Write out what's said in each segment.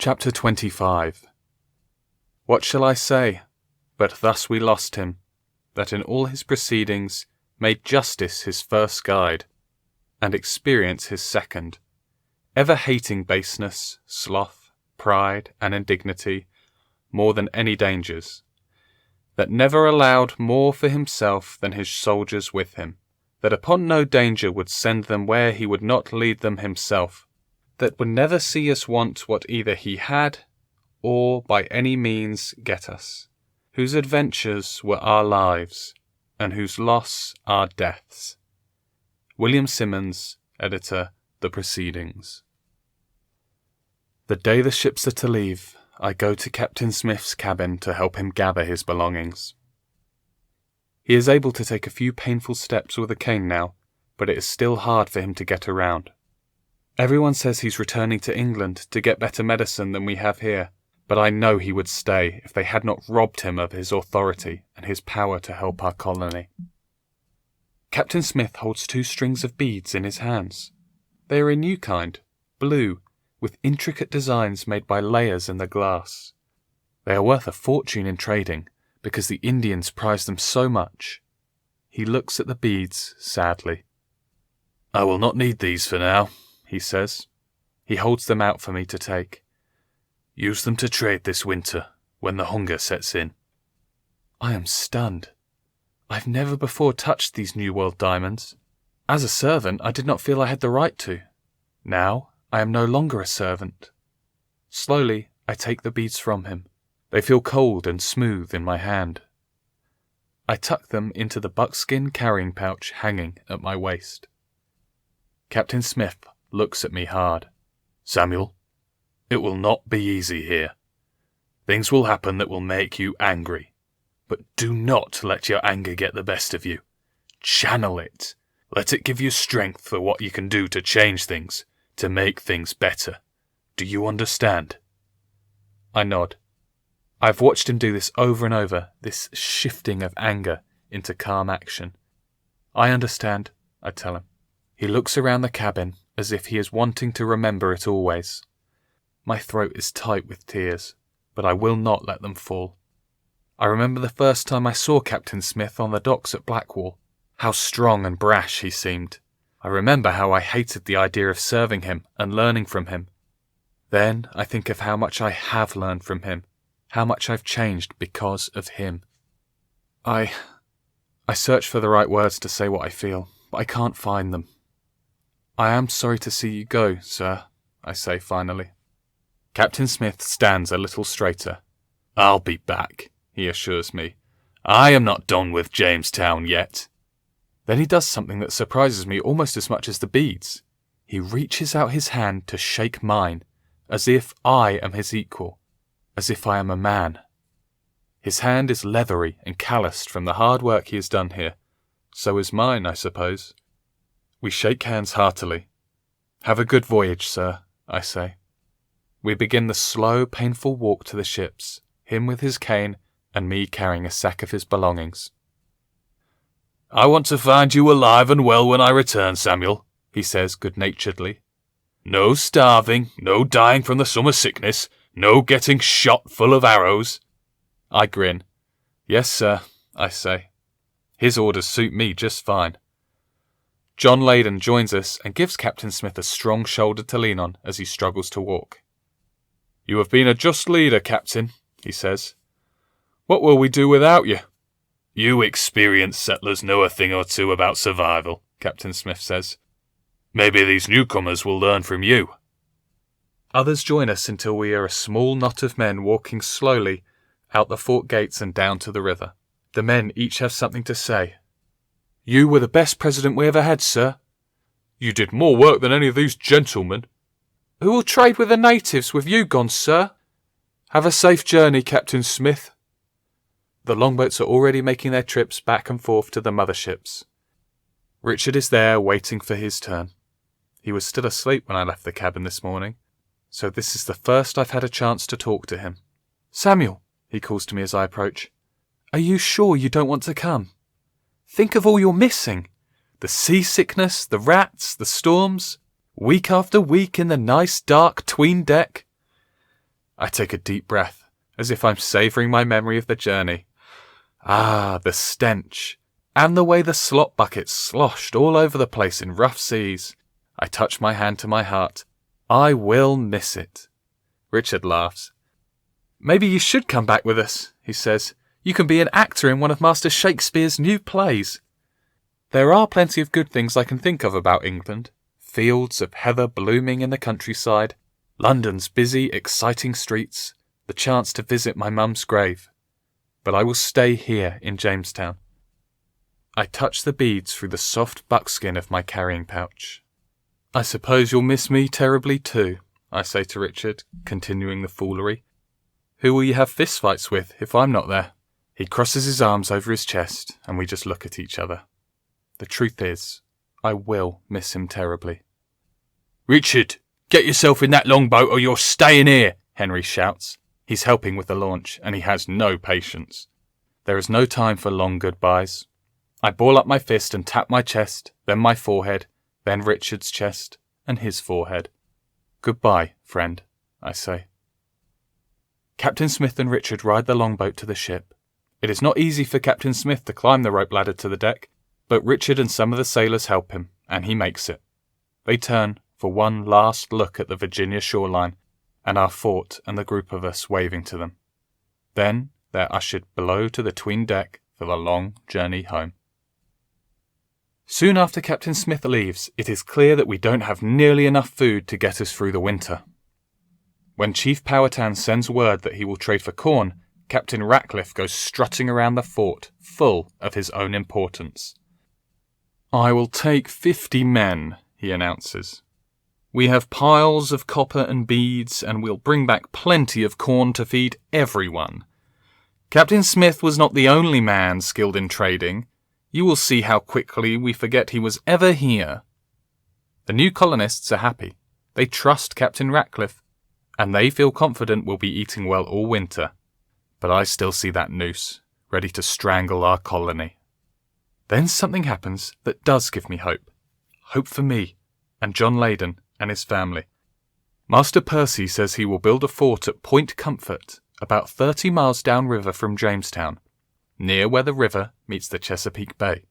Chapter 25. What shall I say? But thus we lost him, that in all his proceedings made justice his first guide, and experience his second, ever hating baseness, sloth, pride, and indignity more than any dangers, that never allowed more for himself than his soldiers with him, that upon no danger would send them where he would not lead them himself, that would never see us want what either he had, or by any means get us, whose adventures were our lives, and whose loss our deaths. William Simmons, Editor, The Proceedings. The day the ships are to leave, I go to Captain Smith's cabin to help him gather his belongings. He is able to take a few painful steps with a cane now, but it is still hard for him to get around. Everyone says he's returning to England to get better medicine than we have here, but I know he would stay if they had not robbed him of his authority and his power to help our colony. Captain Smith holds 2 strings of beads in his hands. They are a new kind, blue, with intricate designs made by layers in the glass. They are worth a fortune in trading, because the Indians prize them so much. He looks at the beads sadly. "I will not need these for now," he says. He holds them out for me to take. "Use them to trade this winter, when the hunger sets in." I am stunned. I've never before touched these New World diamonds. As a servant, I did not feel I had the right to. Now, I am no longer a servant. Slowly, I take the beads from him. They feel cold and smooth in my hand. I tuck them into the buckskin carrying pouch hanging at my waist. Captain Smith looks at me hard. "Samuel, it will not be easy here. Things will happen that will make you angry. But do not let your anger get the best of you. Channel it. Let it give you strength for what you can do to change things, to make things better. Do you understand?" I nod. I've watched him do this over and over, this shifting of anger into calm action. "I understand," I tell him. He looks around the cabin as if he is wanting to remember it always. My throat is tight with tears, but I will not let them fall. I remember the first time I saw Captain Smith on the docks at Blackwall. How strong and brash he seemed. I remember how I hated the idea of serving him and learning from him. Then I think of how much I have learned from him, how much I've changed because of him. I search for the right words to say what I feel, but I can't find them. "I am sorry to see you go, sir," I say finally. Captain Smith stands a little straighter. "I'll be back," he assures me. "I am not done with Jamestown yet." Then he does something that surprises me almost as much as the beads. He reaches out his hand to shake mine, as if I am his equal, as if I am a man. His hand is leathery and calloused from the hard work he has done here. So is mine, I suppose. We shake hands heartily. "Have a good voyage, sir," I say. We begin the slow, painful walk to the ships, him with his cane and me carrying a sack of his belongings. "I want to find you alive and well when I return, Samuel," he says good-naturedly. "No starving, no dying from the summer sickness, no getting shot full of arrows." I grin. "Yes, sir," I say. His orders suit me just fine. John Leyden joins us and gives Captain Smith a strong shoulder to lean on as he struggles to walk. "You have been a just leader, Captain," he says. "What will we do without you?" "You experienced settlers know a thing or two about survival," Captain Smith says. "Maybe these newcomers will learn from you." Others join us until we are a small knot of men walking slowly out the fort gates and down to the river. The men each have something to say. "You were the best president we ever had, sir." "You did more work than any of these gentlemen." "Who will trade with the natives with you gone, sir?" "Have a safe journey, Captain Smith." The longboats are already making their trips back and forth to the motherships. Richard is there waiting for his turn. He was still asleep when I left the cabin this morning, so this is the first I've had a chance to talk to him. "Samuel," he calls to me as I approach, "are you sure you don't want to come? Think of all you're missing. The seasickness, the rats, the storms, week after week in the nice dark 'tween deck." I take a deep breath, as if I'm savouring my memory of the journey. Ah, the stench, and the way the slop buckets sloshed all over the place in rough seas. I touch my hand to my heart. I will miss it. Richard laughs. Maybe you should come back with us, he says. You can be an actor in one of Master Shakespeare's new plays. There are plenty of good things I can think of about England. Fields of heather blooming in the countryside, London's busy, exciting streets, the chance to visit my mum's grave. But I will stay here in Jamestown. I touch the beads through the soft buckskin of my carrying pouch. I suppose you'll miss me terribly too, I say to Richard, continuing the foolery. Who will you have fistfights with if I'm not there? He crosses his arms over his chest, and we just look at each other. The truth is, I will miss him terribly. Richard, get yourself in that longboat or you're staying here, Henry shouts. He's helping with the launch, and he has no patience. There is no time for long goodbyes. I ball up my fist and tap my chest, then my forehead, then Richard's chest, and his forehead. Goodbye, friend, I say. Captain Smith and Richard ride the longboat to the ship. It is not easy for Captain Smith to climb the rope ladder to the deck, but Richard and some of the sailors help him, and he makes it. They turn for one last look at the Virginia shoreline, and our fort and the group of us waving to them. Then they're ushered below to the 'tween deck for the long journey home. Soon after Captain Smith leaves, it is clear that we don't have nearly enough food to get us through the winter. When Chief Powhatan sends word that he will trade for corn, Captain Ratcliffe goes strutting around the fort, full of his own importance. I will take 50 men, he announces. We have piles of copper and beads, and we'll bring back plenty of corn to feed everyone. Captain Smith was not the only man skilled in trading. You will see how quickly we forget he was ever here. The new colonists are happy. They trust Captain Ratcliffe, and they feel confident we'll be eating well all winter. But I still see that noose, ready to strangle our colony. Then something happens that does give me hope. Hope for me, and John Leyden, and his family. Master Percy says he will build a fort at Point Comfort, about 30 miles downriver from Jamestown, near where the river meets the Chesapeake Bay.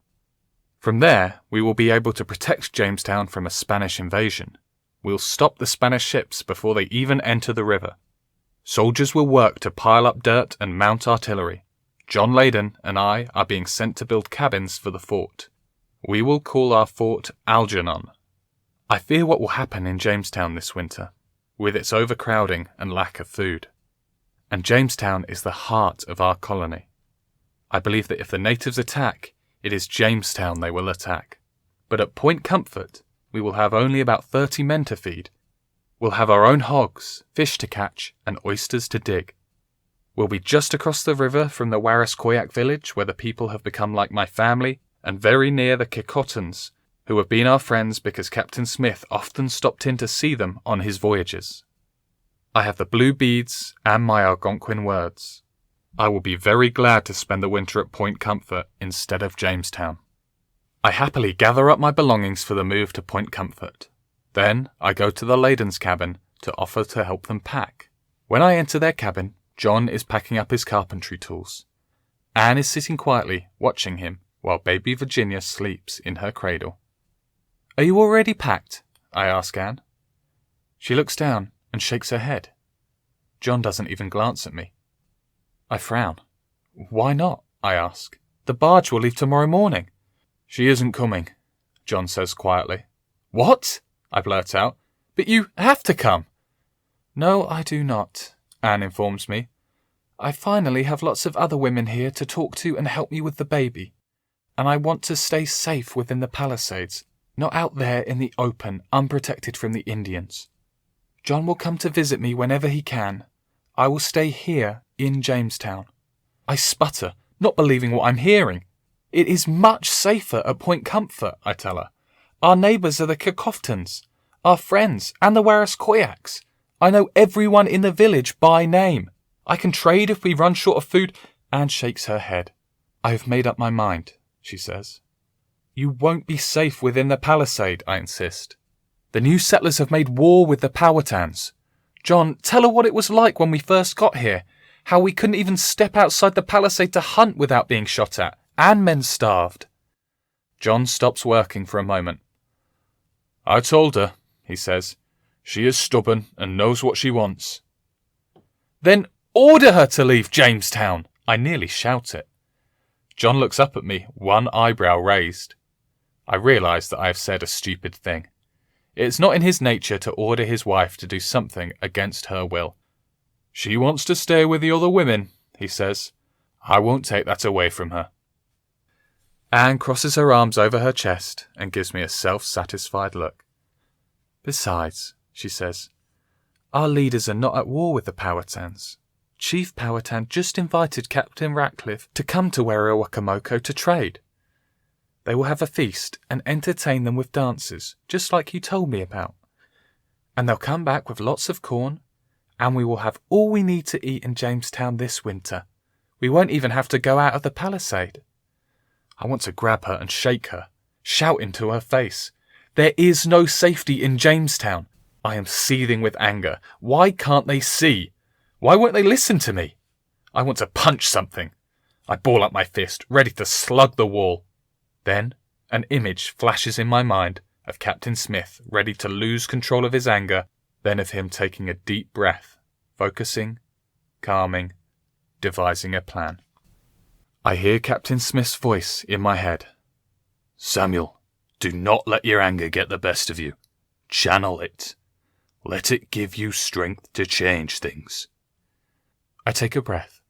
From there, we will be able to protect Jamestown from a Spanish invasion. We'll stop the Spanish ships before they even enter the river. Soldiers will work to pile up dirt and mount artillery. John Leyden and I are being sent to build cabins for the fort. We will call our fort Algernon. I fear what will happen in Jamestown this winter, with its overcrowding and lack of food. And Jamestown is the heart of our colony. I believe that if the natives attack, it is Jamestown they will attack. But at Point Comfort, we will have only about 30 men to feed. We'll have our own hogs, fish to catch, and oysters to dig. We'll be just across the river from the Warraskoyak village, where the people have become like my family, and very near the Kekotans, who have been our friends because Captain Smith often stopped in to see them on his voyages. I have the blue beads and my Algonquin words. I will be very glad to spend the winter at Point Comfort instead of Jamestown. I happily gather up my belongings for the move to Point Comfort. Then I go to the Leyden's cabin to offer to help them pack. When I enter their cabin, John is packing up his carpentry tools. Anne is sitting quietly, watching him, while baby Virginia sleeps in her cradle. Are you already packed? I ask Anne. She looks down and shakes her head. John doesn't even glance at me. I frown. Why not? I ask. The barge will leave tomorrow morning. She isn't coming, John says quietly. What? I blurt out. But you have to come. No, I do not, Anne informs me. I finally have lots of other women here to talk to and help me with the baby. And I want to stay safe within the Palisades, not out there in the open, unprotected from the Indians. John will come to visit me whenever he can. I will stay here in Jamestown. I sputter, not believing what I'm hearing. It is much safer at Point Comfort, I tell her. Our neighbours are the Kekoftons, our friends, and the Warraskoyaks. I know everyone in the village by name. I can trade if we run short of food. Anne shakes her head. I have made up my mind, she says. You won't be safe within the palisade, I insist. The new settlers have made war with the Powhatans. John, tell her what it was like when we first got here. How we couldn't even step outside the palisade to hunt without being shot at, and men starved. John stops working for a moment. I told her, he says. She is stubborn and knows what she wants. Then order her to leave Jamestown, I nearly shout it. John looks up at me, one eyebrow raised. I realise that I have said a stupid thing. It's not in his nature to order his wife to do something against her will. She wants to stay with the other women, he says. I won't take that away from her. Anne crosses her arms over her chest and gives me a self-satisfied look. Besides, she says, our leaders are not at war with the Powhatans. Chief Powhatan just invited Captain Ratcliffe to come to Werowocomoco to trade. They will have a feast and entertain them with dances, just like you told me about. And they'll come back with lots of corn, and we will have all we need to eat in Jamestown this winter. We won't even have to go out of the palisade. I want to grab her and shake her, shout into her face. There is no safety in Jamestown. I am seething with anger. Why can't they see? Why won't they listen to me? I want to punch something. I ball up my fist, ready to slug the wall. Then an image flashes in my mind of Captain Smith ready to lose control of his anger, then of him taking a deep breath, focusing, calming, devising a plan. I hear Captain Smith's voice in my head. Samuel, do not let your anger get the best of you. Channel it. Let it give you strength to change things. I take a breath,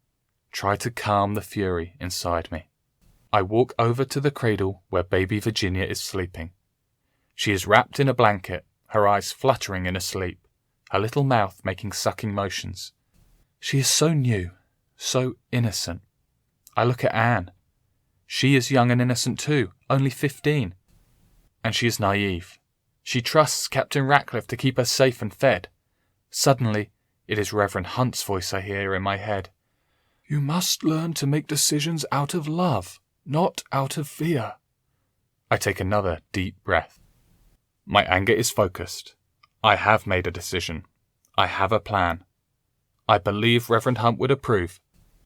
try to calm the fury inside me. I walk over to the cradle where baby Virginia is sleeping. She is wrapped in a blanket, her eyes fluttering in her sleep, her little mouth making sucking motions. She is so new, so innocent. I look at Anne. She is young and innocent too, only 15. And she is naive. She trusts Captain Ratcliffe to keep her safe and fed. Suddenly, it is Reverend Hunt's voice I hear in my head. You must learn to make decisions out of love, not out of fear. I take another deep breath. My anger is focused. I have made a decision. I have a plan. I believe Reverend Hunt would approve.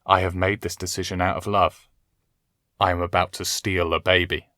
I have made this decision out of love. I am about to steal a baby.